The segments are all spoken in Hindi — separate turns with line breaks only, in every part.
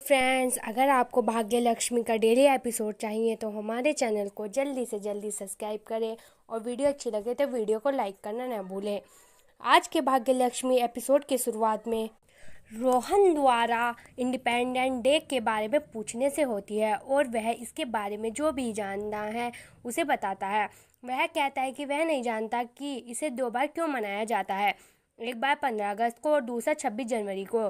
फ्रेंड्स, अगर आपको भाग्य लक्ष्मी का डेली एपिसोड चाहिए तो हमारे चैनल को जल्दी से जल्दी सब्सक्राइब करें और वीडियो अच्छी लगे तो वीडियो को लाइक करना न भूलें। आज के भाग्य लक्ष्मी एपिसोड की शुरुआत में रोहन द्वारा इंडिपेंडेंट डे के बारे में पूछने से होती है और वह इसके बारे में जो भी जानना है उसे बताता है। वह कहता है कि वह नहीं जानता कि इसे 2 बार क्यों मनाया जाता है, एक बार 15 अगस्त को और दूसरा 26 जनवरी को।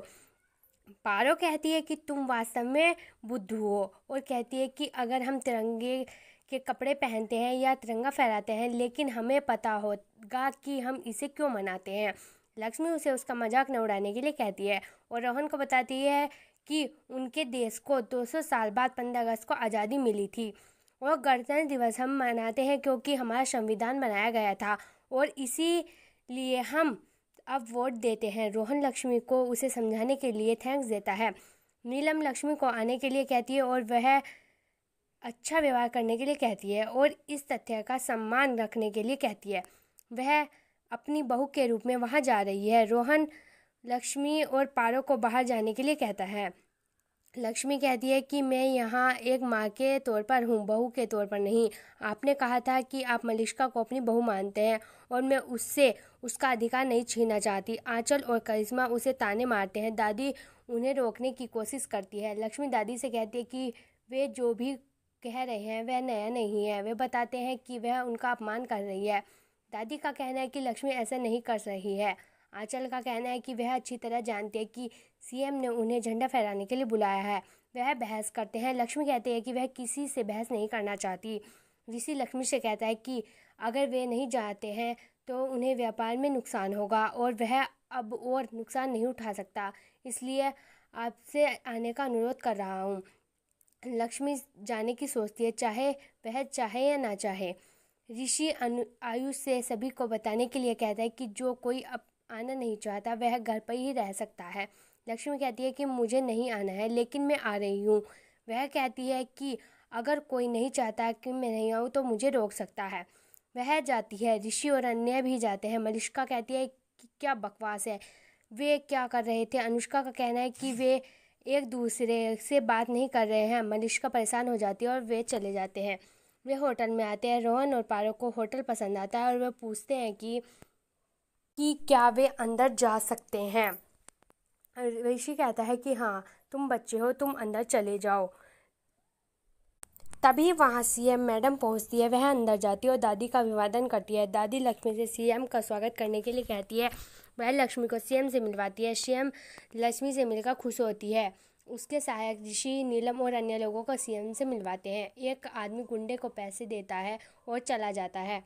पारो कहती है कि तुम वास्तव में बुद्धू हो और कहती है कि अगर हम तिरंगे के कपड़े पहनते हैं या तिरंगा फहराते हैं लेकिन हमें पता होगा कि हम इसे क्यों मनाते हैं। लक्ष्मी उसे उसका मजाक न उड़ाने के लिए कहती है और रोहन को बताती है कि उनके देश को 200 साल बाद 15 अगस्त को आज़ादी मिली थी और गणतंत्र दिवस हम मनाते हैं क्योंकि हमारा संविधान बनाया गया था और इसीलिए हम अब वोट देते हैं। रोहन लक्ष्मी को उसे समझाने के लिए थैंक्स देता है। नीलम लक्ष्मी को आने के लिए कहती है और वह अच्छा व्यवहार करने के लिए कहती है और इस तथ्य का सम्मान रखने के लिए कहती है। वह अपनी बहू के रूप में वहां जा रही है। रोहन लक्ष्मी और पारो को बाहर जाने के लिए कहता है। लक्ष्मी कहती है कि मैं यहाँ एक माँ के तौर पर हूँ, बहू के तौर पर नहीं। आपने कहा था कि आप मलिष्का को अपनी बहू मानते हैं और मैं उससे उसका अधिकार नहीं छीनना चाहती। आंचल और करिश्मा उसे ताने मारते हैं। दादी उन्हें रोकने की कोशिश करती है। लक्ष्मी दादी से कहती है कि वे जो भी कह रहे हैं वह नया नहीं है। वे बताते हैं कि वह उनका अपमान कर रही है। दादी का कहना है कि लक्ष्मी ऐसा नहीं कर रही है। आंचल का कहना है कि वह अच्छी तरह जानती है कि सीएम ने उन्हें झंडा फहराने के लिए बुलाया है। वह बहस करते हैं। लक्ष्मी कहती है कि वह किसी से बहस नहीं करना चाहती। ऋषि लक्ष्मी से कहता है कि अगर वे नहीं जाते हैं तो उन्हें व्यापार में नुकसान होगा और वह अब और नुकसान नहीं उठा सकता, इसलिए आपसे आने का अनुरोध कर रहा हूँ। लक्ष्मी जाने की सोचती है, चाहे वह चाहे या ना चाहे। ऋषि आयुष से सभी को बताने के लिए कहता है कि जो कोई अब आना नहीं चाहता वह घर पर ही रह सकता है। लक्ष्मी कहती है कि मुझे नहीं आना है लेकिन मैं आ रही हूँ। वह कहती है कि अगर कोई नहीं चाहता कि मैं नहीं आऊँ तो मुझे रोक सकता है। वह जाती है। ऋषि और अन्य भी जाते हैं। मलिष्का कहती है कि क्या बकवास है, वे क्या कर रहे थे। अनुष्का का कहना है कि वे एक दूसरे से बात नहीं कर रहे हैं। मलिष्का परेशान हो जाती है और वे चले जाते हैं। वे होटल में आते हैं। रोहन और पारो को होटल पसंद आता है और वे पूछते हैं कि क्या वे अंदर जा सकते हैं। ऋषि कहता है कि हाँ, तुम बच्चे हो, तुम अंदर चले जाओ। तभी वहाँ सीएम मैडम पहुँचती है। वह अंदर जाती है और दादी का अभिवादन करती है। दादी लक्ष्मी से सीएम का स्वागत करने के लिए कहती है। वह लक्ष्मी को सीएम से मिलवाती है। सीएम लक्ष्मी से मिलकर खुश होती है। उसके सहायक ऋषि, नीलम और अन्य लोगों को सीएम से मिलवाते हैं। एक आदमी गुंडे को पैसे देता है और चला जाता है।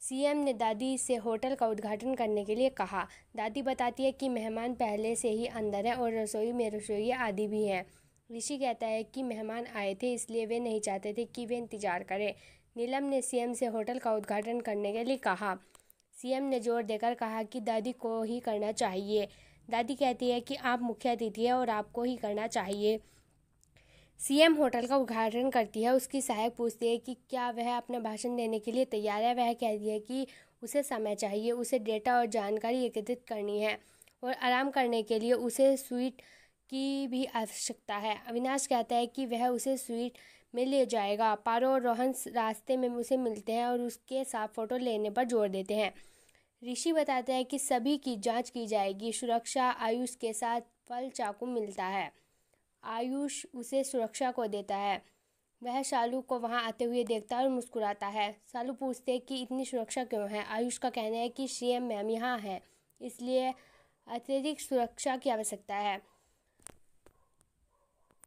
सीएम ने दादी से होटल का उद्घाटन करने के लिए कहा। दादी बताती है कि मेहमान पहले से ही अंदर है और रसोई में रसोई आदि भी हैं। ऋषि कहता है कि मेहमान आए थे इसलिए वे नहीं चाहते थे कि वे इंतजार करें। नीलम ने सीएम से होटल का उद्घाटन करने के लिए कहा। सीएम ने जोर देकर कहा कि दादी को ही करना चाहिए। दादी कहती है कि आप मुख्य अतिथि हैं और आपको ही करना चाहिए। सीएम होटल का उद्घाटन करती है। उसकी सहायक पूछती है कि क्या वह अपना भाषण देने के लिए तैयार है। वह कहती है कि उसे समय चाहिए, उसे डेटा और जानकारी एकत्रित करनी है और आराम करने के लिए उसे स्वीट की भी आवश्यकता है। अविनाश कहता है कि वह उसे स्वीट में ले जाएगा। पारो और रोहन रास्ते में उसे मिलते हैं और उसके साथ फोटो लेने पर जोर देते हैं। ऋषि बताते हैं कि सभी की जांच की जाएगी। सुरक्षा आयुष के साथ फल चाकू मिलता है। आयुष उसे सुरक्षा को देता है। वह शालू को वहां आते हुए देखता है और मुस्कुराता है। शालू पूछते हैं कि इतनी सुरक्षा क्यों है। आयुष का कहना है कि सीएम मैम यहाँ है इसलिए अतिरिक्त सुरक्षा की आवश्यकता है।